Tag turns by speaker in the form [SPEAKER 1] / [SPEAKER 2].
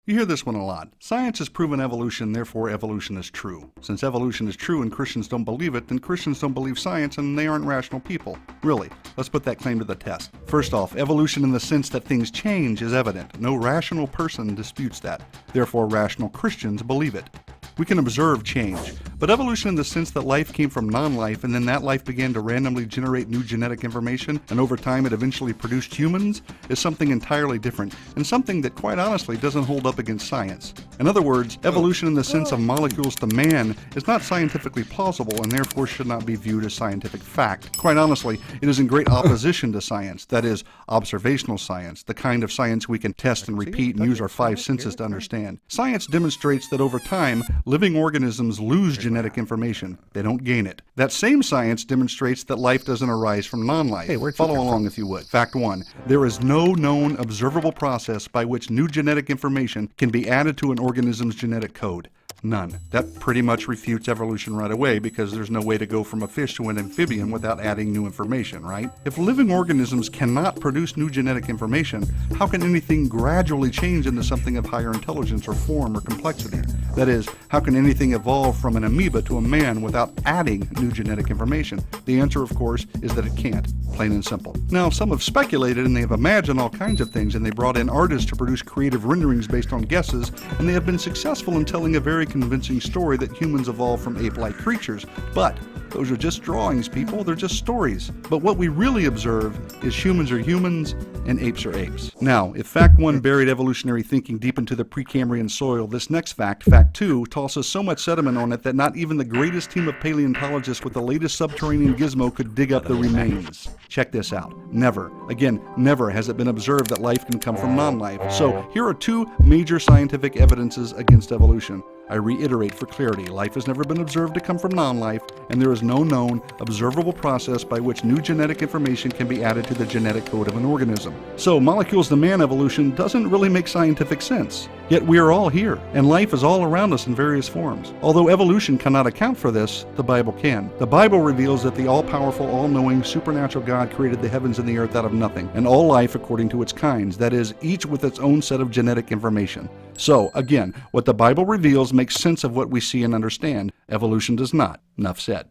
[SPEAKER 1] You hear this one a lot. Science has proven evolution, therefore evolution is true. Since evolution is true and Christians don't believe it, then Christians don't believe science and they aren't rational people. Really, let's put that claim to the test. First off, evolution in the sense that things change is evident. No rational person disputes that. Therefore, rational Christians believe it. We can observe change, but evolution in the sense that life came from non-life and then that life began to randomly generate new genetic information and over time it eventually produced humans is something entirely different and something that quite honestly doesn't hold up against science. In other words, evolution in the sense of molecules to man is not scientifically plausible and therefore should not be viewed as scientific fact. Quite honestly, it is in great opposition to science, that is, observational science, the kind of science we can test and repeat and use our five senses to understand. Science demonstrates that over time, living organisms lose genetic information. They don't gain it. That same science demonstrates that life doesn't arise from non-life. Follow along if you would. Fact 1. There is no known observable process by which new genetic information can be added to an organism's genetic code. None. That pretty much refutes evolution right away because there's no way to go from a fish to an amphibian without adding new information, right? If living organisms cannot produce new genetic information, how can anything gradually change into something of higher intelligence or form or complexity? That is, how can anything evolve from an amoeba to a man without adding new genetic information? The answer, of course, is that it can't. Plain and simple. Now, some have speculated and they have imagined all kinds of things and they brought in artists to produce creative renderings based on guesses, and they have been successful in telling a very convincing story that humans evolved from ape-like creatures. But those are just drawings, people. They're just stories. But what we really observe is humans are humans and apes are apes. Now, if fact 1 buried evolutionary thinking deep into the Precambrian soil, this next fact, fact 2, tosses so much sediment on it that not even the greatest team of paleontologists with the latest subterranean gizmo could dig up the remains. Check this out. Never, again, never has it been observed that life can come from non-life. So here are two major scientific evidences against evolution. I reiterate for clarity, life has never been observed to come from non-life, and there is no known, observable process by which new genetic information can be added to the genetic code of an organism. So, molecules to man evolution doesn't really make scientific sense. Yet we are all here, and life is all around us in various forms. Although evolution cannot account for this, the Bible can. The Bible reveals that the all-powerful, all-knowing, supernatural God created the heavens and the earth out of nothing, and all life according to its kinds, that is, each with its own set of genetic information. So, again, what the Bible reveals makes sense of what we see and understand. Evolution does not. Enough said.